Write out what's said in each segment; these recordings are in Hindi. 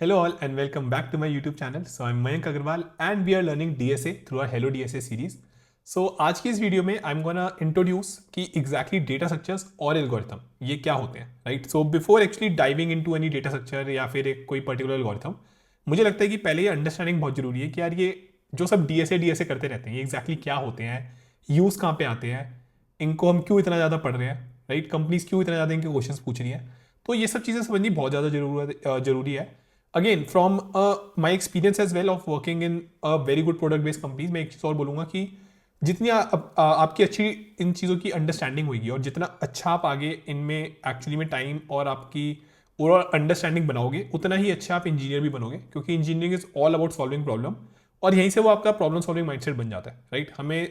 Hello all and welcome back to my YouTube channel. So I'm Mayank Agarwal and we are learning DSA through our Hello DSA series. So आज की इस वीडियो में I'm gonna introduce कि exactly data structures और algorithm ये क्या होते हैं, right? So before actually diving into any data structure या फिर एक कोई particular algorithm, मुझे लगता है कि पहले ये understanding बहुत जरूरी है कि यार ये जो सब DSA करते रहते हैं ये exactly क्या होते हैं, यूज़ कहाँ पे आते हैं, इनको हम क्यों इतना ज़्यादा पढ़ रहे हैं, राइट? कंपनीज क्यों इतना ज़्यादा इनके क्वेश्चंस पूछ रही हैं, तो ये सब चीज़ें समझनी बहुत ज़्यादा जरूरी है. Again from my experience as well of working in a very good product based companies, मैं एक चीज़ और बोलूँगा कि जितनी आपकी अच्छी इन चीज़ों की अंडरस्टैंडिंग होगी और जितना अच्छा आप आगे इनमें एक्चुअली में टाइम और आपकी ओवरऑल अंडरस्टैंडिंग बनाओगे उतना ही अच्छा आप इंजीनियर भी बनोगे, क्योंकि engineering is all about solving problem और यहीं से वो आपका प्रॉब्लम सॉल्विंग माइंडसेट बन जाता है, राइट? हमें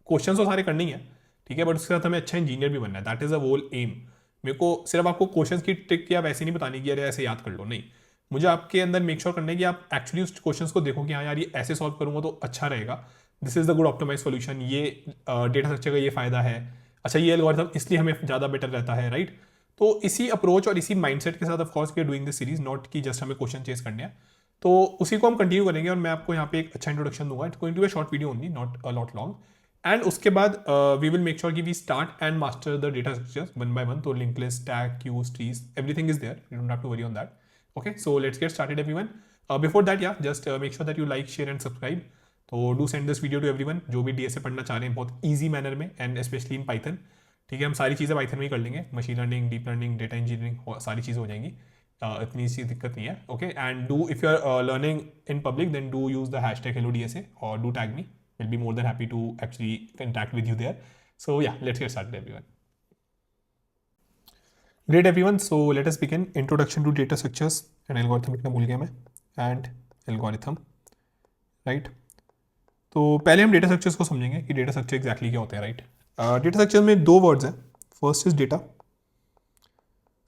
क्वेश्चन तो सारे करने ही है, ठीक है, बट उसके साथ हमें अच्छा इंजीनियर भी बनना है. That is a whole aim. मेरे को सिर्फ आपको क्वेश्चन की ट्रिक या वैसे नहीं बतानी कि अरे ऐसे याद कर लो, नहीं. मुझे आपके अंदर मेक श्योर करना है कि आप एक्चुअली उस क्वेश्चन को देखो कि हाँ यार ये ऐसे सॉल्व करूंगा तो अच्छा रहेगा. This is the good optimize solution. ये डेटा स्ट्रक्चर का ये फायदा है. अच्छा ये एल्गोरिथम इसलिए हमें ज़्यादा बेटर रहता है, राइट? तो इसी अप्रोच और इसी माइंडसेट के साथ of course we are doing this series, not कि जस्ट हमें क्वेश्चन चेस करने हैं. तो उसी को हम कंटिन्यू करेंगे और मैं आपको यहाँ पे एक अच्छा इंट्रोडक्शन दूंगा. It's going to be a short video only, not a lot long. And उसके बाद वी विल मेक श्योर कि we start and master the data structures one by one. तो link list, tag, queues, trees, everything is there. You don't have to worry on that. Okay, so let's get started everyone. Before that, yeah, just make sure that you like, share and subscribe. तो do send this video to everyone जो भी DSA पढ़ना चाह रहे हैं बहुत easy manner में, and especially in Python. ठीक है, हम सारी चीज़ें Python में ही कर लेंगे. Machine learning, deep learning, data engineering, सारी चीज़ें हो जाएंगी. इतनी सी दिक्कत नहीं है. Okay, and do if you are learning in public then do use the hashtag HelloDSA और do tag me. Will be more than happy to actually interact with you there. So yeah, let's get started everyone. Great everyone, so let us begin. Introduction to data structures and algorithm लिखना भूल गया मैं. And algorithm, right? तो पहले हम डेटा स्ट्रक्चर्स को समझेंगे कि डेटा स्ट्रक्चर एग्जैक्टली क्या होते हैं, राइट? डेटा स्ट्रक्चर में दो वर्ड्स हैं. First is data,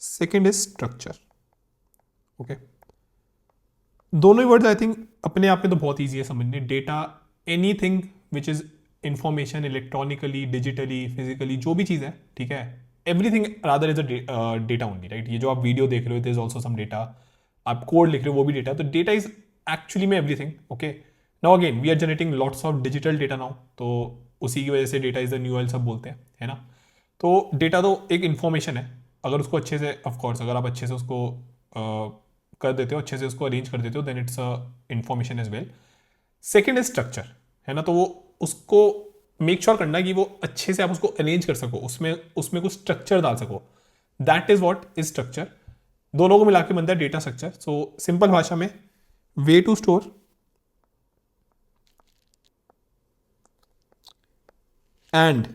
second is structure. Okay, दोनों ही वर्ड्स आई थिंक अपने आप में तो बहुत ईजी है समझने. Data, anything which is information, electronically, digitally, physically, जो भी चीज़ है, ठीक है, everything rather is a data only, right? ये जो आप वीडियो देख रहे हो, it is also some data. आप कोड लिख रहे हो, वो भी डेटा. तो डेटा इज एक्चुअली में everything. Okay, now again we are generating lots of digital data now, तो उसी की वजह से data is the new oil सब बोलते हैं, है ना? तो डेटा तो एक इन्फॉर्मेशन है. अगर उसको अच्छे से, ऑफकोर्स अगर आप अच्छे से उसको कर देते हो, अच्छे से उसको अरेंज कर देते हो, then it's a information as well. Second is structure, है ना? तो वो उसको मेक श्योर करना कि वो अच्छे से आप उसको अरेंज कर सको, उसमें उसमें कुछ स्ट्रक्चर डाल सको. That is what is structure. दोनों को मिला के बनता है डेटा स्ट्रक्चर. सो सिंपल भाषा में, way to store and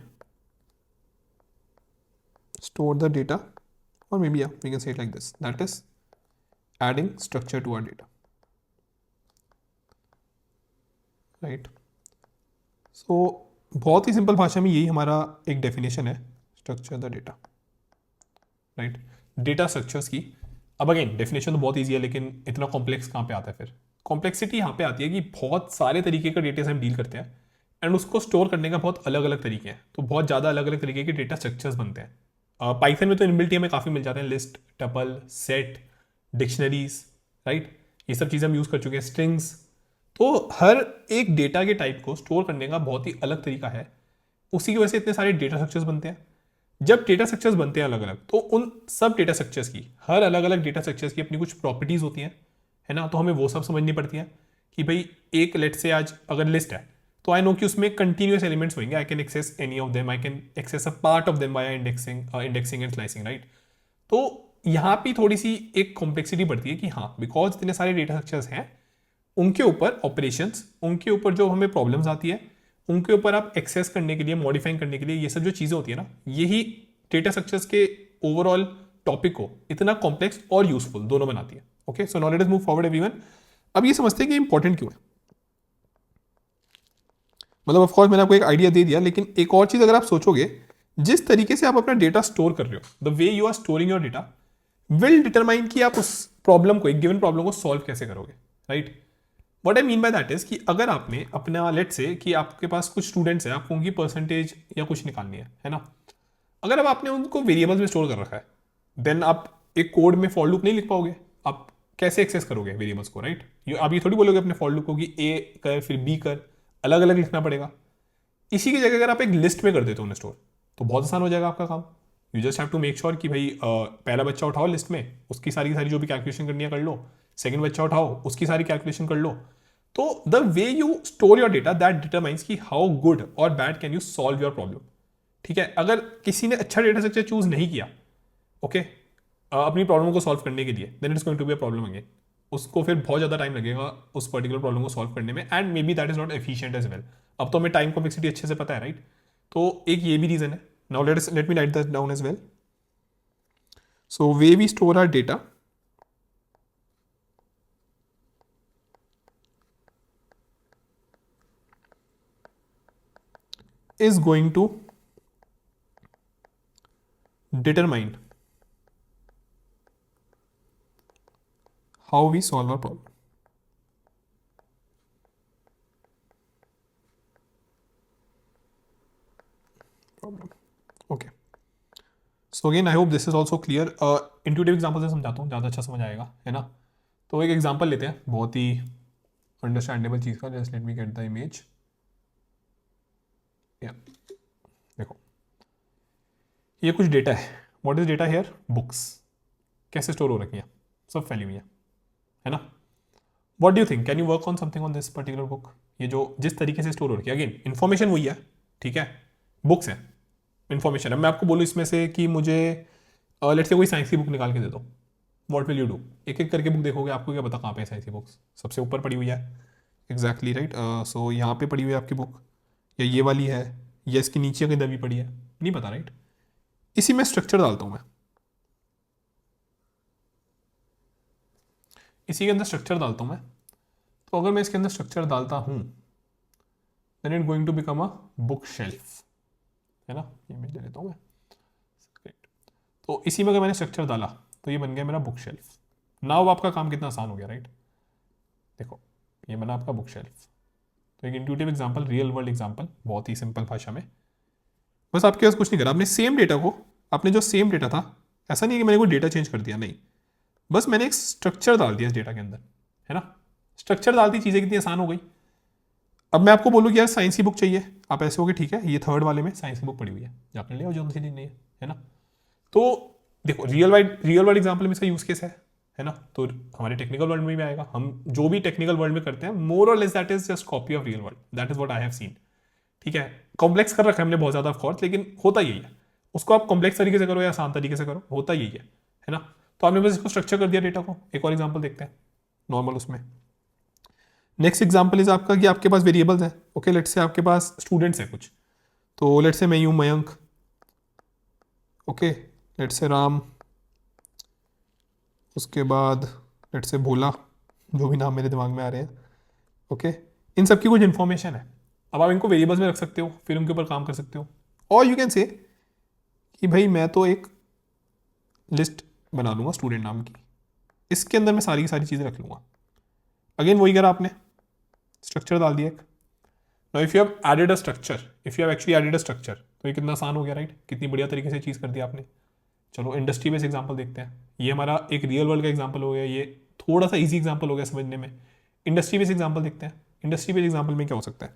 store the data, or maybe yeah, we can say it like this. That is adding structure to our data, right? So बहुत ही सिंपल भाषा में यही हमारा एक डेफिनेशन है, structure the data, right? Data structures की. अब अगेन डेफिनेशन तो बहुत ईजी है, लेकिन इतना कॉम्प्लेक्स कहाँ पे आता है? फिर कॉम्प्लेक्सिटी यहाँ पे आती है कि बहुत सारे तरीके का डेटा से हम डील करते हैं एंड उसको स्टोर करने का बहुत अलग अलग तरीके हैं. तो बहुत ज़्यादा अलग अलग तरीके के डेटा स्ट्रक्चर्स बनते हैं. पाइथन में तो इनबिल्ट हमें काफ़ी मिल जाते हैं. List, tuple, set, dictionaries, right? ये सब चीज़ें हम यूज़ कर चुके हैं. स्ट्रिंग्स. तो हर एक डेटा के टाइप को स्टोर करने का बहुत ही अलग तरीका है. उसी की वजह से इतने सारे डेटा स्ट्रक्चर्स बनते हैं. जब डेटा स्ट्रक्चर्स बनते हैं अलग अलग, तो उन सब डेटा स्ट्रक्चर्स की, हर अलग अलग डेटा स्ट्रक्चर्स की अपनी कुछ प्रॉपर्टीज होती हैं, है ना? तो हमें वो सब समझनी पड़ती हैं कि भाई एक लेट से आज अगर लिस्ट है तो आई नो कि उसमें कंटिन्यूस एलिमेंट्स होंगे. I can access any of them, I can access a part of them by indexing and slicing, right? तो यहाँ पे थोड़ी सी एक कॉम्प्लेक्सिटी बढ़ती है कि हाँ, बिकॉज इतने सारे डेटा स्ट्रक्चर्स हैं, उनके ऊपर ऑपरेशंस, उनके ऊपर जो हमें प्रॉब्लम्स आती है, उनके ऊपर आप एक्सेस करने के लिए, मॉडिफाइंग करने के लिए, ये सब जो चीज़ें होती है ना, यही डेटा स्ट्रक्चर्स के ओवरऑल टॉपिक को इतना कॉम्प्लेक्स और यूजफुल दोनों बनाती है. Okay, so now let us move forward everyone. अब ये समझते हैं कि इंपॉर्टेंट क्यों है. मतलब ऑफ कोर्स मैंने आपको एक आइडिया दे दिया, लेकिन एक और चीज़ अगर आप सोचोगे, जिस तरीके से आप अपना डेटा स्टोर कर रहे हो, the way you are storing your data will determine कि आप उस प्रॉब्लम को, एक गिवन प्रॉब्लम को सॉल्व कैसे करोगे, right? What I mean by that is कि अगर आपने अपना, लेट से कि आपके पास कुछ स्टूडेंट्स हैं, आपको उनकी परसेंटेज या कुछ निकालनी है ना? अगर अब आपने उनको वेरिएबल्स में स्टोर कर रखा है, देन आप एक कोड में फॉर लूप नहीं लिख पाओगे. आप कैसे एक्सेस करोगे वेरिएबल्स को, राइट? आप ये थोड़ी बोलोगे अपने फॉर लूप को कि ए कर फिर बी कर, अलग अलग लिखना पड़ेगा। इसी की जगह अगर आप एक लिस्ट में कर देते हो स्टोर, तो बहुत आसान हो जाएगा आपका काम। You just have to make sure कि भाई पहला बच्चा उठाओ लिस्ट में, उसकी सारी की सारी जो भी कैलकुलेशन करनी है कर लो, सेकंड बच्चा उठाओ उसकी सारी कैलकुलेशन कर लो। तो the way you store your data that determines कि हाउ गुड और bad can you solve your problem. ठीक है, अगर किसी ने अच्छा डेटा स्ट्रक्चर चूज नहीं किया, ओके, अपनी प्रॉब्लम को सॉल्व करने के लिए, then it's going to be a problem again. उसको फिर बहुत ज़्यादा टाइम लगेगा उस पर्टिकुलर प्रॉब्लम को सॉल्व करने में, and maybe that is not efficient as well. अब तो हमें टाइम कॉम्प्लेक्सिटी अच्छे से पता है, राइट? तो एक ये भी रीजन है। Now let me write that down as well. So way we store our data is going to determine how we solve our problem. Okay. So again, I hope this is also clear. Intuitive example से समझाता हूँ, ज़्यादा अच्छा समझ आएगा, है ना? तो एक एग्जाम्पल लेते हैं बहुत ही अंडरस्टैंडेबल चीज़ का। Just let me get the image. देखो, ये कुछ डेटा है। What is data here? Books. कैसे स्टोर हो रखी है? सब फैली हुई है ना? What do you think, can you work on something on this particular book? ये जो जिस तरीके से स्टोर हो रखी है, अगेन इन्फॉर्मेशन वही है, ठीक है, बुक्स है, इन्फॉर्मेशन है। मैं आपको बोलूँ इसमें से कि मुझे लेट्स से कोई साइंस की बुक निकाल के दे दो, व्हाट विल यू डू? एक एक करके बुक देखोगे, आपको क्या पता कहाँ पे है साइंस की बुक्स? सबसे ऊपर पड़ी हुई है, एग्जैक्टली राइट। सो यहाँ पे पड़ी हुई है आपकी बुक, या ये वाली है, या इसके नीचे कहीं दबी पड़ी है, नहीं पता, राइट? इसी में स्ट्रक्चर डालता हूँ मैं, इसी के अंदर स्ट्रक्चर डालता हूँ मैं। तो अगर मैं इसके अंदर स्ट्रक्चर डालता हूँ, then it going to become a book shelf, है ना? ये मैं ले लेता हूँ मैं। तो इसी में अगर मैंने स्ट्रक्चर डाला तो ये बन गया मेरा बुक शेल्फ। नाउ आपका काम कितना आसान हो गया, राइट? देखो, ये बना आपका बुक शेल्फ। तो एक intuitive example, real world example, बहुत ही सिंपल भाषा में। बस आपके पास कुछ नहीं करा आपने, सेम डेटा को, आपने जो सेम डेटा था, ऐसा नहीं है कि मैंने कोई डेटा चेंज कर दिया, नहीं, बस मैंने एक स्ट्रक्चर डाल दिया इस डेटा के अंदर, है ना? स्ट्रक्चर डालती चीज़ें कितनी आसान हो गई। अब मैं आपको बोलूँ कि यार साइंस की बुक चाहिए, आप ऐसे हो गए, ठीक है, ये थर्ड वाले में साइंस की बुक पड़ी हुई है, जाकर ले आओ जो सी नहीं है ना? तो देखो, रियल वर्ल्ड एग्जाम्पल में इसका यूज केस है ना? तो हमारे टेक्निकल वर्ल्ड में भी आएगा। हम जो भी टेक्निकल वर्ल्ड में करते हैं, मोर और less that is just copy of real world, that is what I have seen. ठीक है, कॉम्प्लेक्स कर रखा है हमने बहुत ज्यादा ऑफ कोर्स, लेकिन होता यही है। उसको आप कॉम्प्लेक्स तरीके से करो या आसान तरीके से करो, होता यही है ना? तो आपने बस इसको स्ट्रक्चर कर दिया डेटा को। एक और एग्जाम्पल देखते हैं नॉर्मल उसमें। नेक्स्ट एग्जाम्पल इज आपका कि आपके पास वेरिएबल्स हैं, ओके, लेट्स से आपके पास स्टूडेंट्स हैं कुछ, तो लेट्स से मैं यूं Mayank, okay, let's say Ram, उसके बाद लेट्स से भोला, जो भी नाम मेरे दिमाग में आ रहे हैं, ओके, इन सब की कुछ इन्फॉर्मेशन है। अब आप इनको वेरिएबल्स में रख सकते हो, फिर उनके ऊपर काम कर सकते हो, और यू कैन से कि भाई मैं तो एक लिस्ट बना लूँगा स्टूडेंट नाम की, इसके अंदर मैं सारी की सारी चीज़ें रख लूँगा। अगेन वही करा आपने, स्ट्रक्चर डाल दिया एक। Now if you have added a structure, if you have actually added a structure, तो ये कितना आसान हो गया, राइट? कितनी बढ़िया तरीके से चीज़ कर दी आपने। चलो इंडस्ट्री बेस्ड एग्जांपल देखते हैं। ये हमारा एक रियल वर्ल्ड का एग्जांपल हो गया, ये थोड़ा सा इजी एग्जांपल हो गया समझने में। इंडस्ट्री बेस्ड एग्जांपल देखते हैं। इंडस्ट्री बेस्ड एग्जांपल में क्या हो सकता है?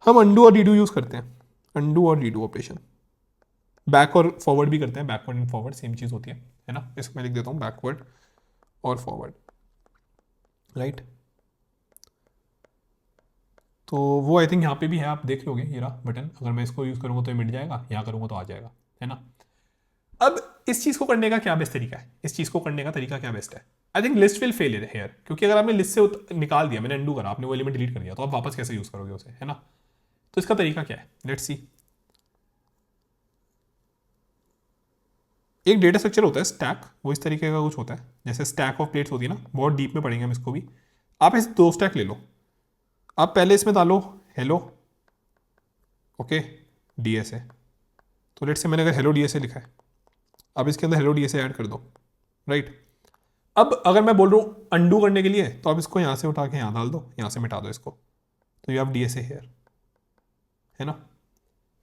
हम अंडू और रीडू यूज़ करते हैं, अंडू और रीडू ऑपरेशन। बैक और फॉरवर्ड भी करते हैं, बैकवर्ड एंड फॉरवर्ड सेम चीज़ होती है ना? इसको मैं लिख देता हूँ बैकवर्ड और फॉरवर्ड, राइट? तो वो आई थिंक यहाँ पे भी है, आप देख लोगे, ये रहा बटन। अगर मैं इसको यूज़ करूँगा तो ये मिट जाएगा, यहाँ करूँगा तो आ जाएगा, है ना? अब इस चीज़ को करने का क्या बेस्ट तरीका है? इस चीज़ को करने का तरीका क्या बेस्ट है? I think list will fail here, क्योंकि अगर आपने लिस्ट से निकाल दिया, मैंने अंडू करा, आपने वो एलिमेंट डिलीट कर दिया, तो आप वापस कैसे यूज़ करोगे उसे, है ना? तो इसका तरीका क्या है, लेट्स सी। एक डेटा स्ट्रक्चर होता है स्टैक, वो इस तरीके का कुछ होता है, जैसे स्टैक ऑफ प्लेट्स होती है ना, बहुत डीप में पढ़ेंगे हम इसको भी। आप ऐसे दो स्टैक ले लो, आप पहले इसमें डालो हेलो, ओके, डीएसए। तो लेट्स से मैंने अगर हेलो डीएसए लिखा है, अब इसके अंदर हेलो डीएसए ऐड कर दो, राइट? अब अगर मैं बोल रहा हूँ अंडू करने के लिए, तो आप इसको यहाँ से उठा के यहाँ डाल दो, यहाँ से मिटा दो इसको, तो यू हैव डीएसए हेयर, है ना?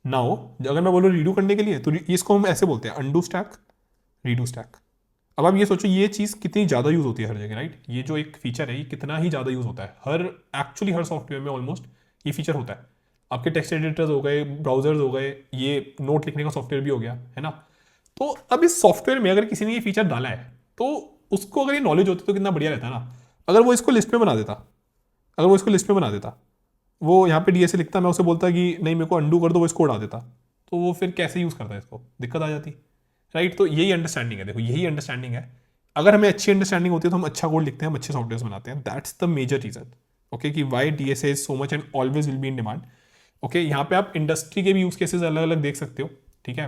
नाउ अगर मैं बोलूँ रीडू करने के लिए, तो इसको हम ऐसे बोलते हैं अंडू स्टैक, रीडू स्टैक। अब आप ये सोचो ये चीज़ कितनी ज़्यादा यूज़ होती है हर जगह, राइट? ये जो एक फीचर है ये कितना ही ज़्यादा यूज़ होता है, एक्चुअली हर सॉफ्टवेयर में ऑलमोस्ट ये फीचर होता है। आपके टेक्स्ट एडिटर्स हो गए, ब्राउजर्स हो गए, ये नोट लिखने का सॉफ्टवेयर भी हो गया, है ना? तो अब इस सॉफ्टवेयर में अगर किसी ने ये फीचर डाला है तो उसको अगर ये नॉलेज होती तो कितना बढ़िया रहता ना। अगर वो इसको लिस्ट में बना देता, अगर वो इसको लिस्ट में बना देता, वो यहाँ पे डीएसए लिखता, मैं उसे बोलता कि नहीं मेरे को अंडू कर दो, वो इसको उड़ा देता, तो वो फिर कैसे यूज़ करता है इसको, दिक्कत आ जाती, राइट? तो यही अंडरस्टैंडिंग है, देखो यही अंडरस्टैंडिंग है। अगर हमें अच्छी अंडरस्टैंडिंग होती है तो हम अच्छा कोड लिखते हैं, हम अच्छे सॉफ्टवेयर बनाते हैं। That's the major reason, okay, कि why DSA is so much and always will be in demand. Okay, यहाँ पे आप इंडस्ट्री के भी यूज केसेस अलग अलग देख सकते हो, ठीक है?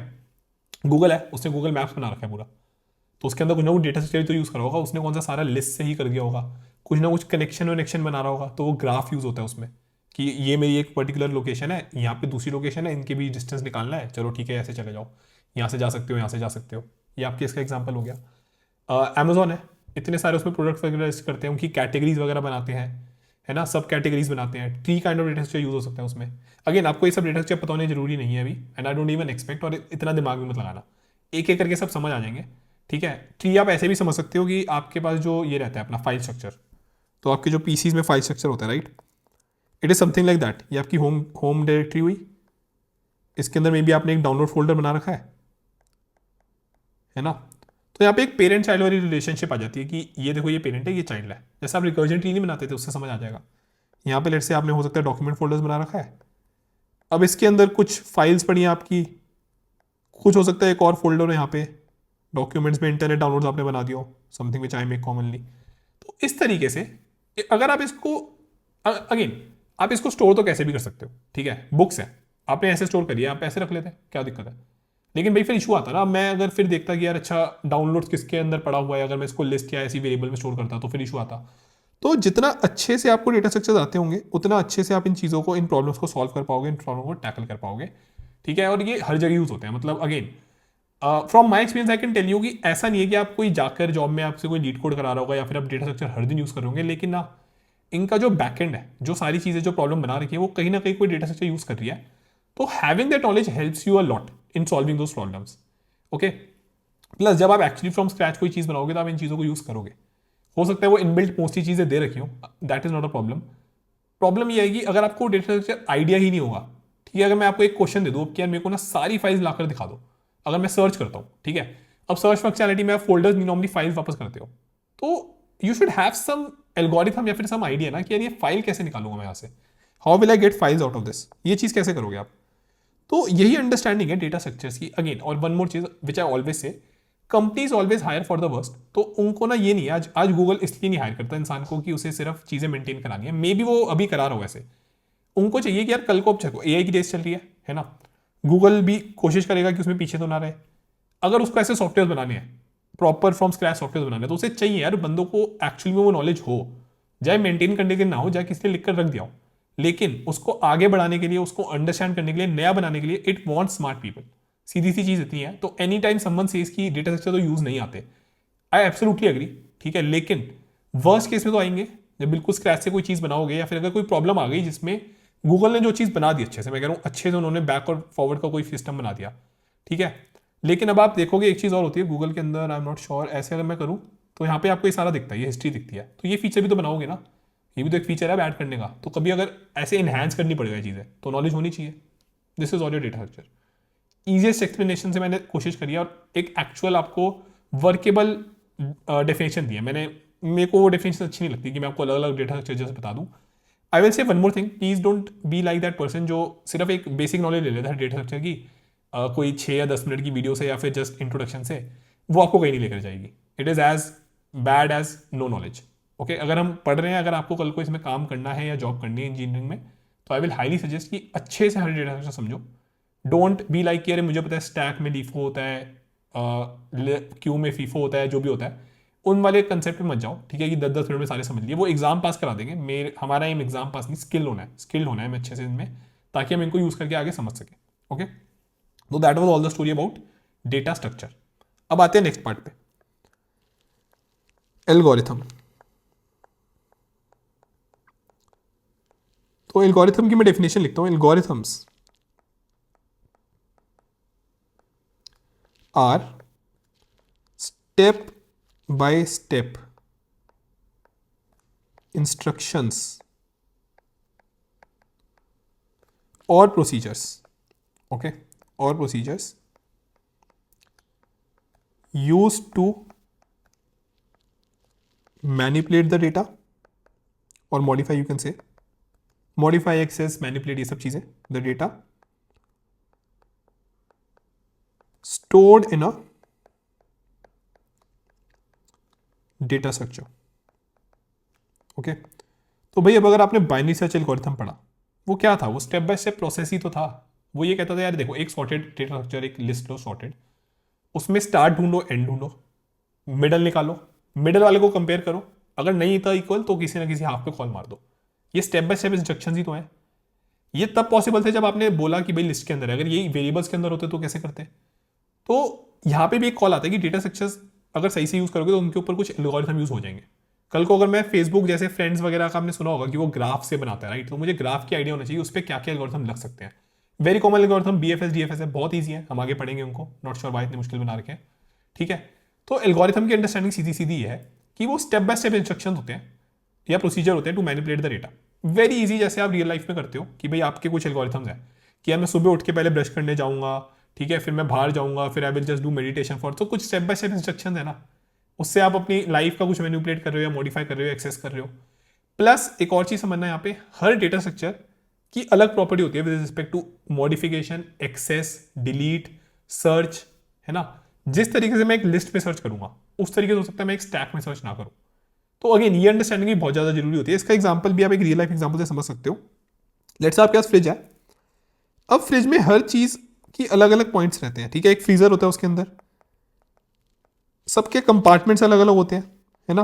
गूगल है, उसने गूगल मैप्स बना रखा है पूरा, तो उसके अंदर कुछ ना कुछ डेटा स्ट्रक्चर तो यूज़ करा होगा उसने, कौन सा सारा लिस्ट से ही कर दिया होगा। कुछ ना कुछ कनेक्शन वनेक्शन बना रहा होगा, तो वो ग्राफ यूज़ होता है उसमें कि ये मेरी एक पर्टिकुलर लोकेशन है, यहाँ पे दूसरी लोकेशन है, इनके बीच डिस्टेंस निकालना है, चलो ठीक है ऐसे चले जाओ, यहाँ से जा सकते हो, यहाँ से जा सकते हो। ये आपके इसका एग्जाम्पल हो गया। अमेजोन है, इतने सारे उसमें प्रोडक्ट्स वगैरह करते हैं, उनकी कैटेगरीज वगैरह बनाते हैं, है ना? सब कैटेगरीज बनाते हैं, tree kind of data structure use हो सकता है उसमें। अगेन आपको ये सब डेटा स्ट्रक्चर पता होने जरूरी नहीं है अभी, and I don't even expect, और इतना दिमाग भी मत लगाना, एक एक करके सब समझ आ जाएंगे, ठीक है? ट्री आप ऐसे भी समझ सकते हो कि आपके पास जो ये रहता है अपना फाइल स्ट्रक्चर, तो आपके जो पीसीज में फाइल स्ट्रक्चर होता है, right? It is something like that. ये आपकी होम होम डायरेक्टरी हुई, इसके अंदर में भी आपने एक डाउनलोड फोल्डर बना रखा है ना? तो यहाँ पे एक पेरेंट चाइल्ड वाली रिलेशनशिप आ जाती है कि ये देखो ये पेरेंट है, ये चाइल्ड है, जैसे आप रिकर्जन ट्री नहीं बनाते थे उससे समझ आ जाएगा। यहाँ पे लेट से आपने हो सकता है डॉक्यूमेंट फोल्डर्स बना रखा है, अब इसके अंदर कुछ फाइल्स पड़ी हैं आपकी, कुछ हो सकता है एक और फोल्डर है यहाँ पे डॉक्यूमेंट्स में, इंटरनेट डाउनलोड्स आपने बना दिया हो, something which I make commonly. तो इस तरीके से अगर आप इसको अगेन आप इसको स्टोर तो कैसे भी कर सकते हो, ठीक है? बुक्स है, आपने ऐसे स्टोर करिए, आप ऐसे रख लेते हैं, क्या दिक्कत है? लेकिन भाई फिर इशू आता ना, मैं अगर फिर देखता कि यार अच्छा डाउनलोड किसके अंदर पड़ा हुआ है, अगर मैं इसको लिस्ट या ऐसी वेरिएबल में स्टोर करता तो फिर इशू आता। तो जितना अच्छे से आपको डेटा स्ट्रक्चर्स आते होंगे उतना अच्छे से आप इन चीज़ों को, इन प्रॉब्लम्स को सॉल्व कर पाओगे, इन प्रॉब्लम को टैकल कर पाओगे, ठीक है? और ये हर जगह यूज होते हैं, मतलब again from my experience I can tell you कि ऐसा नहीं है कि आप कोई जाकर जॉब में आपसे कोई लीड कोड करा रहा होगा या फिर आप डेटा स्ट्रक्चर हर दिन यूज करोगे, लेकिन ना इनका जो बैकएंड है, जो सारी चीज़ें जो प्रॉब्लम बना रखी है वो कहीं ना कहीं कोई डेटा स्ट्रक्चर यूज कर रही है, तो having that knowledge helps you a lot in solving those problems, okay? Plus जब आप एक्चुअली फ्रॉम स्क्रैच कोई चीज़ बनाओगे तो आप इन चीज़ों को यूज़ करोगे, हो सकता है वो इनबिल्ट मोस्टली चीज़ें दे रखी हो, that is not a problem. Problem ये आएगी अगर आपको डेटा स्ट्रक्चर आइडिया ही नहीं होगा, ठीक है? अगर मैं आपको एक क्वेश्चन दे दूँ कि यार मेरे को ना सारी फाइल्स लाकर दिखा दो, अगर मैं सर्च करता हूँ, ठीक है? अब सर्च फंक्शनलिटी में आप फोल्डर्स नॉर्मली फाइल्स वापस करते हो, तो you should have some algorithm या फिर सम आइडिया ना कि यार ये फाइल कैसे निकालूंगा मैं यहाँ से, how will I get files out of this, ये चीज़ कैसे करोगे आप? तो यही अंडरस्टैंडिंग है डेटा स्ट्रक्चर्स की। अगेन और वन मोर चीज which I always say, companies always hire for the worst. तो उनको ना ये नहीं है, आज आज गूगल इसलिए नहीं हायर करता इंसान को कि उसे सिर्फ चीजें मेंटेन करानी है, मे बी वो अभी करा रहा हो वैसे, उनको चाहिए कि यार कल को अब एआई की रेस चल रही है ना? गूगल भी कोशिश करेगा कि उसमें पीछे तो ना रहे। अगर उसको ऐसे सॉफ्टवेयर बनाने हैं, प्रॉपर फ्रॉम स्क्रैच सॉफ्टवेयर बनाने हैं, तो उसे चाहिए यार बंदों को एक्चुअली में वो नॉलेज हो, चाहे मेंटेन करने के लिए ना हो, चाहे किसी ने लिख कर रख दिया हो, लेकिन उसको आगे बढ़ाने के लिए, उसको अंडरस्टैंड करने के लिए, नया बनाने के लिए इट वांट्स स्मार्ट पीपल। सीधी सी चीज इतनी है। तो एनी टाइम समवन सेज की डेटा स्ट्रक्चर तो यूज नहीं आते, आई एब्सोल्युटली एग्री, ठीक है? लेकिन वर्स्ट केस में तो आएंगे जब बिल्कुल स्क्रैच से कोई चीज बनाओगे, या फिर अगर कोई प्रॉब्लम आ गई जिसमें गूगल ने जो चीज बना दी अच्छे से, मैं कह रहा हूं अच्छे से उन्होंने बैक और फॉरवर्ड का कोई सिस्टम बना दिया, ठीक है? लेकिन अब आप देखोगे एक चीज और होती है गूगल के अंदर, आई एम नॉट श्योर, ऐसे अगर मैं करूं तो यहाँ पे आपको ये सारा दिखता है, ये हिस्ट्री दिखती है, तो ये फीचर भी तो बनाओगे ना, ये भी तो एक फीचर है ऐड करने का। तो कभी अगर ऐसे इन्हांस करनी पड़ेगा चीज़ें तो नॉलेज होनी चाहिए। This is all your data structure. Easiest explanation से मैंने कोशिश करी है और एक एक्चुअल आपको वर्केबल डेफिनेशन दी है मैंने। मेरे को वो डेफिनेशन अच्छी नहीं लगती कि मैं आपको अलग अलग डेटा स्ट्रक्चर जैसे बता दूं। I will say one more thing, please don't be like that person जो सिर्फ एक बेसिक नॉलेज ले लेता है डेटा स्ट्रक्चर की, कोई 6 या 10 मिनट की वीडियो से या फिर जस्ट इंट्रोडक्शन से, वो आपको कहीं नहीं लेकर जाएगी। It is as bad as no knowledge, okay? अगर हम पढ़ रहे हैं, अगर आपको कल को इसमें काम करना है या जॉब करनी है इंजीनियरिंग में, तो आई विल हाईली सजेस्ट कि अच्छे से हर डेटा स्ट्रक्चर समझो। डोंट बी लाइक कि अरे मुझे पता है स्टैक में लीफो होता है, क्यू में फीफो होता है, जो भी होता है, उन वाले कंसेप्ट पे मत जाओ, ठीक है? कि 10-10 मिनट में सारे समझ लिए, वो एग्जाम पास करा देंगे। हमारा एम एग्जाम पास नहीं, स्किल होना है, स्किल्ड होना है मैं अच्छे से इनमें, ताकि हम इनको यूज करके आगे समझ सकें, ओके? तो that was all the story about data structure. अब आते हैं नेक्स्ट पार्ट पे, एल्गोरिथम। तो एल्गोरिथम की मैं डेफिनेशन लिखता हूं। Algorithms are step by step instructions और प्रोसीजर्स, ओके, और procedures use to manipulate the data और modify, you can say modify, access, manipulate, ये सब चीजें, the data stored in a data structure, okay. तो भाई अब अगर आपने बाइनरी सर्च एल्गोरिथम पढ़ा, वो क्या था? वो स्टेप बाय स्टेप प्रोसेस ही तो था। वो ये कहता था यार देखो, एक सॉर्टेड डेटा स्ट्रक्चर, एक लिस्ट लो सॉर्टेड, उसमें स्टार्ट ढूंढो, एंड ढूंढो, मिडल निकालो, मिडल वाले को कंपेयर करो, अगर नहीं था इक्वल तो किसी ना किसी हाफ पे कॉल मार दो। ये स्टेप बाय स्टेप इंस्ट्रक्शंस ही तो है। ये तब पॉसिबल थे जब आपने बोला कि भाई लिस्ट के अंदर है, अगर ये वेरिएबल्स के अंदर होते तो कैसे करते? तो यहाँ पे भी एक कॉल आता है कि डेटा स्ट्रक्चर्स अगर सही से यूज करोगे तो उनके ऊपर कुछ एल्गोरिथम यूज हो जाएंगे। कल को अगर मैं फेसबुक जैसे फ्रेंड्स वगैरह का आपने सुना होगा कि वो ग्राफ से बनाता है, राइट, तो मुझे ग्राफ की आइडिया होना चाहिए उस पर क्या क्या एल्गोरिथम लग सकते हैं। Very common algorithm BFS DFS है, बहुत ईजी है, हम आगे पढ़ेंगे उनको, नॉट श्योर वाई इतने मुश्किल बना रखे हैं, ठीक है। तो एल्गोरिथम की अंडरस्टैंडिंग सीधी सीधी है कि वो स्टेप बाय स्टेप इंस्ट्रक्शन होते हैं या प्रोसीजर होते हैं to manipulate the data. Very easy, जैसे आप रियल लाइफ में करते हो कि भाई आपके कुछ एल्गोरिथम्स हैं कि मैं सुबह उठ के पहले ब्रश करने जाऊंगा, ठीक है, फिर मैं बाहर जाऊंगा, फिर I will just do meditation for, तो कुछ स्टेप बाय स्टेप इंस्ट्रक्शन है ना, उससे आप अपनी लाइफ का कुछ मैनिपुलेट कर रहे हो या मॉडिफाई कर रहे हो, एक्सेस कर रहे हो। प्लस एक और चीज समझना, यहाँ पे हर डेटा स्ट्रक्चर की अलग प्रॉपर्टी होती है with respect to modification, access, delete, search, है ना। जिस तरीके से मैं एक लिस्ट पे सर्च करूंगा उस तरीके से हो सकता है मैं एक स्टैक में सर्च ना करूं। तो अगेन ये अंडरस्टैंडिंग भी बहुत ज्यादा जरूरी होती है। इसका एग्जांपल भी आप एक रियल लाइफ एग्जांपल से समझ सकते हो। लेट्स आपके पास फ्रिज है, अब फ्रिज में हर चीज की अलग अलग पॉइंट्स रहते हैं, ठीक है। एक फ्रीजर होता है, उसके अंदर सबके कंपार्टमेंट्स अलग अलग होते हैं, है ना।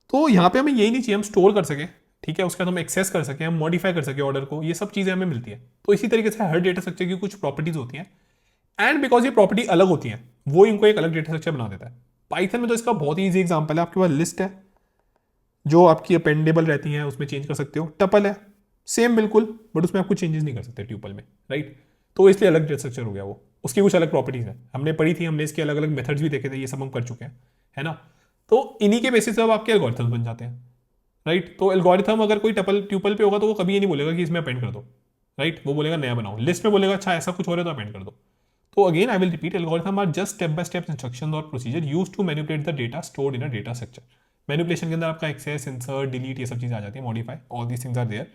तो यहाँ पे हमें यही नहीं चाहिए हम स्टोर कर सके, ठीक है, उसके बाद हम एक्सेस कर सके, हम मॉडिफाई कर सके ऑर्डर को, ये सब चीजें हमें मिलती है। तो इसी तरीके से हर डेटा स्ट्रक्चर की कुछ प्रॉपर्टीज होती हैं, एंड बिकॉज ये प्रॉपर्टी अलग होती है वो इनको एक अलग डेटा स्ट्रक्चर बना देता है। पाइथन में तो इसका बहुत ही ईजी एग्जांपल है, आपके पास लिस्ट है जो आपकी अपेंडेबल रहती है, उसमें चेंज कर सकते हो। टपल है सेम बिल्कुल, बट उसमें आप कुछ चेंजेस नहीं कर सकते ट्यूपल में, राइट। तो इसलिए अलग डेटा स्ट्रक्चर हो गया वो, उसकी कुछ अलग प्रॉपर्टीज है, हमने पढ़ी थी, हमने इसके अलग अलग मेथड्स भी देखे थे, ये सब हम कर चुके हैं, है ना। तो इन्हीं के बेसिस पे अब आपके एल्गोरिथम बन जाते हैं, राइट। तो एल्गोरिथम अगर कोई टपल ट्यूपल पे होगा तो वो कभी ये नहीं बोलेगा कि इसमें अपेंड कर दो, राइट, वो बोलेगा नया बनाओ। लिस्ट में बोलेगा अच्छा ऐसा कुछ हो रहा है तो अपेंड कर दो। तो again I will repeat, algorithm are just step by step instructions और procedure used to manipulate the data stored in a data structure. Manipulation के अंदर आपका एक्सेस, इंसर्ट, डिलीट, ये सब चीज़ आ जाती है, modify, all these things are there,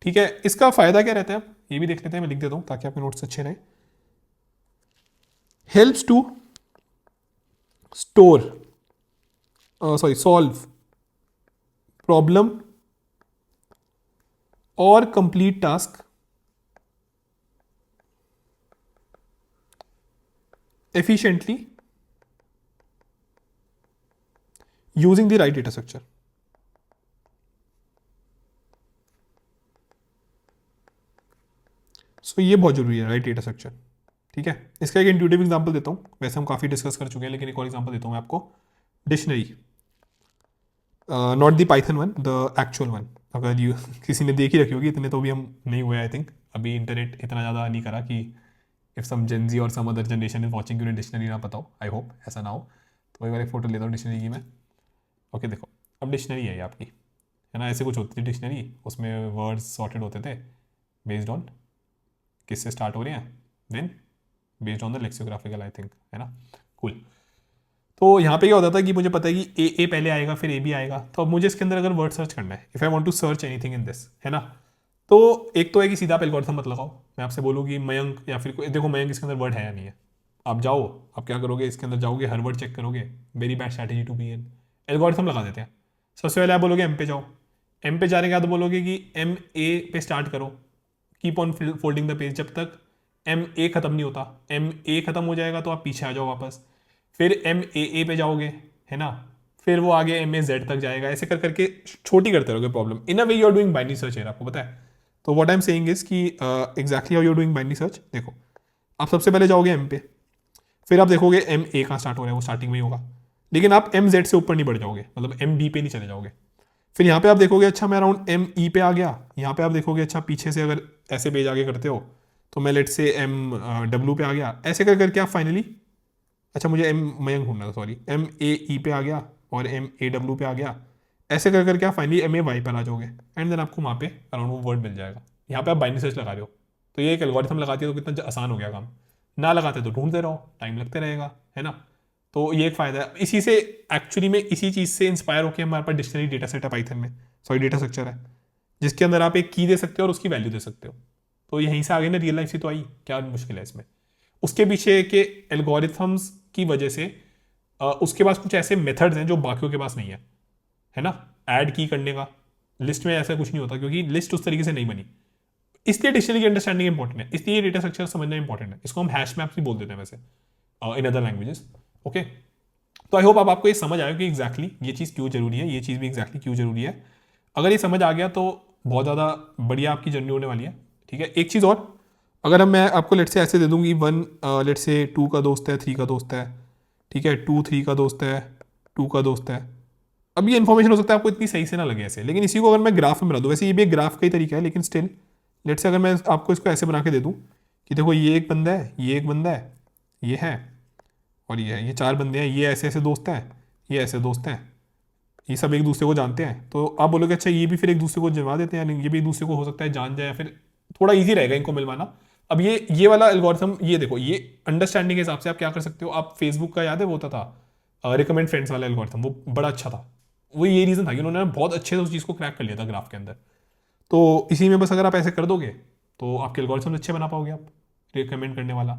ठीक है। इसका फायदा क्या रहता है ये भी देख लेते हैं, मैं लिख देता हूं ताकि आपके नोट्स अच्छे रहें। Helps to store solve problem और complete task efficiently using the right data structure। So ये बहुत जरूरी है, राइट डेटा स्ट्रक्चर, ठीक है। इसका एक इंट्यूटिव एग्जांपल देता हूँ, वैसे हम काफ़ी डिस्कस कर चुके हैं लेकिन एक और एग्जांपल देता हूँ मैं आपको। Dictionary, not the Python one, the actual one. अगर यू किसी ने देख ही रखी होगी, इतने तो भी हम नहीं हुए आई थिंक, अभी इंटरनेट इतना ज़्यादा नहीं करा कि इफ सम जेनजी और some other generation is watching उन्हें डिक्शनरी ना पता हो, आई होप ऐसा ना हो। तो एक बार एक फोटो लेता हूँ डिक्शनरी की मैं, ओके देखो, अब डिक्शनरी है ये आपकी, है ना। ऐसे कुछ होती थी डिक्शनरी, उसमें वर्ड्स सॉर्टेड होते थे बेस्ड ऑन किससे स्टार्ट हो रहे हैं, then based on the lexicographical, I think, है ना। कूल। तो यहाँ पे क्या होता था कि मुझे पता है कि ए पहले आएगा फिर ए भी आएगा, तो अब मुझे इसके अंदर अगर वर्ड सर्च करना है, if I want to search anything in this, है ना, तो एक तो है कि सीधा आप एल्गोरिथम मत लगाओ, मैं आपसे बोलूँगी मयंक, या फिर देखो मयंक इसके अंदर वर्ड है या नहीं है, आप जाओ, आप क्या करोगे, इसके अंदर जाओगे, हर वर्ड चेक करोगे, very bad strategy to be in. Algorithm लगा देते हैं। सबसे पहले आप बोलोगे एम पे जाओ, एम पे जाने के बाद बोलोगे कि एम ए पे स्टार्ट करो, keep on folding the page जब तक एम ए खत्म नहीं होता। एम ए खत्म हो जाएगा तो आप पीछे आ जाओ वापस, फिर एम ए पे जाओगे, है ना, फिर वो आगे एम ए जेड तक जाएगा, ऐसे कर करके छोटी करते रहोगे problem. In a way you are doing binary search है, आपको पता है। तो what I am saying is कि exactly how you are doing binary search. देखो आप सबसे पहले जाओगे एम पे, फिर आप देखोगे एम ए कहाँ स्टार्ट हो रहा है, वो स्टार्टिंग में ही होगा, लेकिन आप एम जेड से ऊपर नहीं बढ़ जाओगे, मतलब एम बी पे नहीं चले जाओगे। फिर यहाँ पे आप देखोगे अच्छा मैं अराउंड एम ई पे आ गया, यहाँ पे आप देखोगे अच्छा पीछे से अगर ऐसे पेज आगे करते हो तो मैं लेट से एम डब्ल्यू पे आ गया, ऐसे कर करके आप फाइनली अच्छा मुझे एम मयंक ढूंढना था, सॉरी, MAE पे आ गया और MAW पे आ गया, ऐसे कर करके आप फाइनली MAY पर आ जाओगे एंड देन आपको वहाँ पे अराउंड वो वर्ड मिल जाएगा। यहाँ पे आप बाइनरी सर्च लगा रहे हो तो ये एक एल्गोरिथम लगाती है तो कितना आसान हो गया काम, ना लगाते तो ढूंढते रहो, टाइम लगते रहेगा, है ना। तो ये एक फ़ायदा है इसी से, एक्चुअली में इसी चीज़ से इंस्पायर होकर हमारे पास डिक्शनरी डेटा सेट है पाइथन में, सॉरी डेटा स्ट्रक्चर है, जिसके अंदर आप एक की दे सकते हो और उसकी वैल्यू दे सकते हो। तो यहीं से आगे ना रियल लाइफ से तो आई, क्या मुश्किल है इसमें। उसके पीछे के एल्गोरिथम्स की वजह से उसके पास कुछ ऐसे मेथड्स हैं जो बाकियों के पास नहीं है ना। ऐड की करने का लिस्ट में ऐसा कुछ नहीं होता क्योंकि लिस्ट उस तरीके से नहीं बनी, इसलिए डिक्शनरी की अंडरस्टैंडिंग इंपॉर्टेंट है, इसलिए डेटा स्ट्रक्चर समझना इंपॉर्टेंट है। इसको हम हैश मैप्स भी बोल देते हैं वैसे इन अदर लैंग्वेजेस। ओके, तो आई होप आपको ये समझ आया कि एग्जैक्टली ये चीज़ क्यों जरूरी है, ये चीज़ भी एग्जैक्टली क्यों जरूरी है। अगर ये समझ आ गया तो बहुत ज़्यादा बढ़िया आपकी जर्नी होने वाली है। ठीक है, एक चीज़ और, अगर हम मैं आपको लेट से ऐसे दे दूंगी 1 लेट से 2 का दोस्त है, 3 का दोस्त है, ठीक है, 2 3 का दोस्त है, 2 का दोस्त है। अब ये इन्फॉर्मेशन हो सकता है आपको इतनी सही से ना लगे ऐसे, लेकिन इसी को अगर मैं ग्राफ में बना दूँ, वैसे ये भी एक ग्राफ का ही तरीका है लेकिन स्टिल लेट से अगर मैं आपको इसको ऐसे बना के दे दूँ कि देखो ये एक बंदा है, ये एक बंदा है, ये है और ये है, ये 4 बंदे हैं, ये ऐसे ऐसे दोस्त हैं, ये ऐसे दोस्त हैं, ये सब एक दूसरे को जानते हैं। तो आप बोलोगे अच्छा ये भी फिर एक दूसरे को जमा देते हैं, ये भी एक दूसरे को हो सकता है जान जाए, फिर थोड़ा ईजी रहेगा इनको मिलवाना। अब ये वाला एल्गोरिथम, ये देखो, ये अंडरस्टैंडिंग के हिसाब से आप क्या कर सकते हो, आप फेसबुक का याद है वो होता था रिकमेंड फ्रेंड्स वाला एल्गोरिथम, वो बड़ा अच्छा था। वो ये रीज़न था कि उन्होंने बहुत अच्छे से उस चीज़ को क्रैक कर लिया था ग्राफ के अंदर। तो इसी में बस अगर आप ऐसे कर दोगे तो आपके एल्गोरिथम अच्छे बना पाओगे आप, रिकमेंड करने वाला।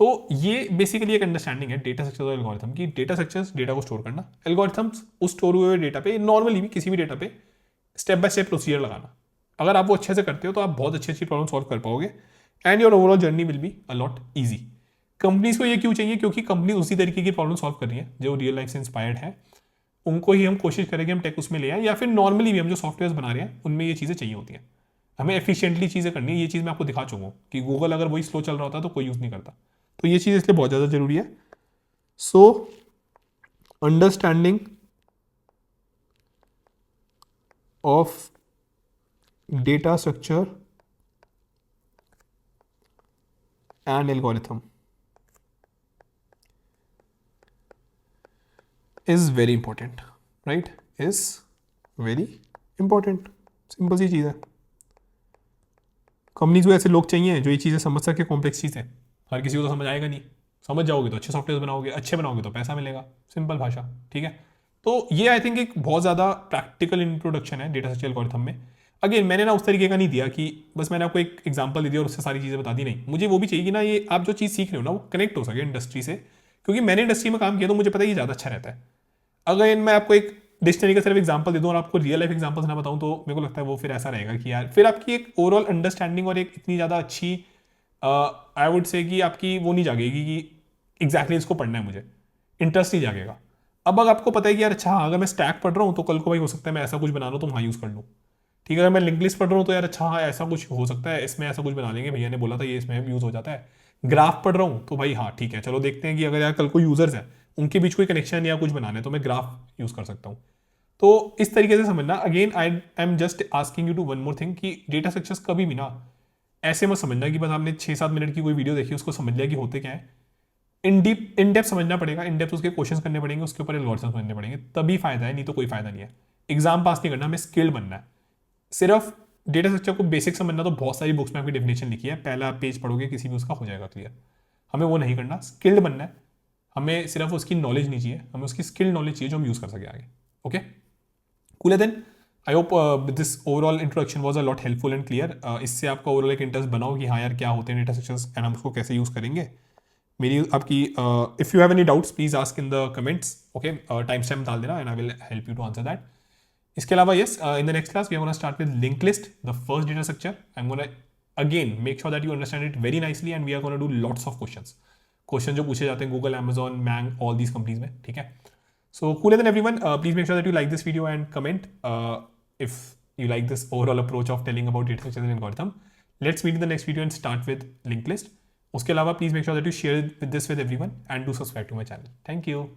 तो ये बेसिकली एक अंडरस्टैंडिंग है डेटा स्ट्रक्चर और एल्गोरिथम की। डेटा स्ट्रक्चर्स डेटा को स्टोर करना, एल्गोरिथम्स उस स्टोर हुए डेटा पे, नॉर्मली भी किसी भी डेटा पे स्टेप बाय स्टेप प्रोसीजर लगाना। अगर आप वो अच्छे से करते हो तो आप बहुत अच्छी अच्छी प्रॉब्लम सॉल्व कर पाओगे and your overall journey will be a lot easy. Companies को ये क्यों चाहिए, क्योंकि कंपनी उसी तरीके की प्रॉब्लम सॉल्व कर रही है जो रियल लाइफ से इंस्पायर्ड है, उनको ही हम कोशिश करेंगे हम टेक उसमें ले आए, या फिर नॉर्मली भी हम जो सॉफ्टवेयर बना रहे हैं उनमें ये चीज़ें चाहिए होती हैं। हमें एफिशिएंटली चीज़ें करनी है, ये चीज़ मैं आपको दिखा चुका हूँ कि गूगल अगर वही स्लो चल रहा होता तो कोई यूज़ नहीं करता। तो ये चीज़ इसलिए बहुत ज़्यादा जरूरी है। So understanding of data structure and algorithm is very important, right, is very important. Simple सी चीज़ है। कंपनीज को ऐसे लोग चाहिए जो ये चीज़ें समझ सके, कॉम्प्लेक्स चीज़ है, हर किसी को तो समझ आएगा नहीं। समझ जाओगे तो अच्छे सॉफ्टवेयर बनाओगे, अच्छे बनाओगे तो पैसा मिलेगा, सिंपल भाषा। ठीक है, तो ये आई थिंक एक बहुत ज़्यादा प्रैक्टिकल इंट्रोडक्शन है डेटा स्ट्रक्चर एल्गोरिथम में। अगेन मैंने ना उस तरीके का नहीं दिया कि बस मैंने आपको एक एग्जांपल दे दिया और उससे सारी चीज़ें बता दी, नहीं, मुझे वो भी चाहिए कि ना ये आप जो चीज़ सीख रहे हो ना वो कनेक्ट हो सके इंडस्ट्री से, क्योंकि मैंने इंडस्ट्री में काम किया तो मुझे पता है ये ज़्यादा अच्छा रहता है। अगर मैं आपको एक डिक्शनरी का सिर्फ एग्जांपल दे दूं और आपको रियल लाइफ एग्जांपल्स ना बताऊं तो मेरे को लगता है वो फिर ऐसा रहेगा कि यार फिर आपकी एक ओवरऑल अंडरस्टैंडिंग और एक इतनी ज़्यादा अच्छी आई वुड से कि आपकी वो नहीं जागेगी कि एग्जैक्टली इसको पढ़ना है मुझे, इंटरेस्ट नहीं जागेगा। अब अगर आपको पता है कि यार अच्छा हाँ, अगर मैं स्टैक पढ़ रहा हूँ तो कल को भाई हो सकता है मैं ऐसा कुछ बना रहा हूँ तो वहाँ यूज़ कर लूँ। ठीक है, अगर मैं लिंक लिस्ट पढ़ रहा हूँ तो यार अच्छा हाँ ऐसा कुछ हो सकता है, इसमें ऐसा कुछ बना लेंगे, भैया ने बोला था ये इसमें यूज़ हो जाता है। ग्राफ पढ़ रहा हूँ तो भाई हाँ ठीक है, चलो देखते हैं कि अगर यार कल को यूजर्स हैं उनके बीच कोई कनेक्शन या कुछ बनाने तो मैं ग्राफ यूज़ कर सकता हूँ। तो इस तरीके से समझना। Again I am just asking you to one more thing कि डेटा स्ट्रक्चर्स कभी भी ना ऐसे मत समझना कि बस आपने 6-7 मिनट की कोई वीडियो देखी उसको समझ लिया कि होते क्या है। इन डेप्थ समझना पड़ेगा, इन डेप्थ उसके क्वेश्चंस करने पड़ेंगे, उसके ऊपर एल्गोरिथम्स समझने पड़ेंगे, तभी फायदा है, नहीं तो कोई फायदा नहीं है। एग्जाम पास नहीं करना, हमें स्किल्ड बनना है। सिर्फ डेटा स्ट्रक्चर को बेसिक समझना तो बहुत सारी बुक्स में आपकी डेफिनेशन लिखी है, पहला पेज पढ़ोगे किसी भी उसका हो जाएगा क्लियर। हमें वो नहीं करना, स्किल्ड बनना है। हमें सिर्फ उसकी नॉलेज नहीं चाहिए, हमें उसकी स्किल्ड नॉलेज चाहिए जो हम यूज़ कर सके आगे। ओके, कूल है देन। I hope this overall introduction was a lot helpful and clear. इससे आपका ओवरऑल एक इंटरेस्ट बनाओ कि हाँ यार क्या होते हैं डेटा स्ट्रक्चर्स एंड हम उसको कैसे यूज़ करेंगे। मेरी आपकी if you have any doubts please ask in the comments. Okay, time stamp डाल देना and I will help you to answer that. इसके अलावा yes, in the next class we are gonna start with link list, the first data structure. I am gonna again make sure that you understand it very nicely and we are gonna do lots of question जो पूछे जाते हैं Google, Amazon, मैंग, all these companies में। ठीक है, so cool then everyone, please make sure that you like this video and comment if you like this overall approach of telling about data structures and algorithm. Let's meet in the next video and start with linked list. उसके अलावा please make sure that you share this with everyone and do subscribe to my channel. Thank you.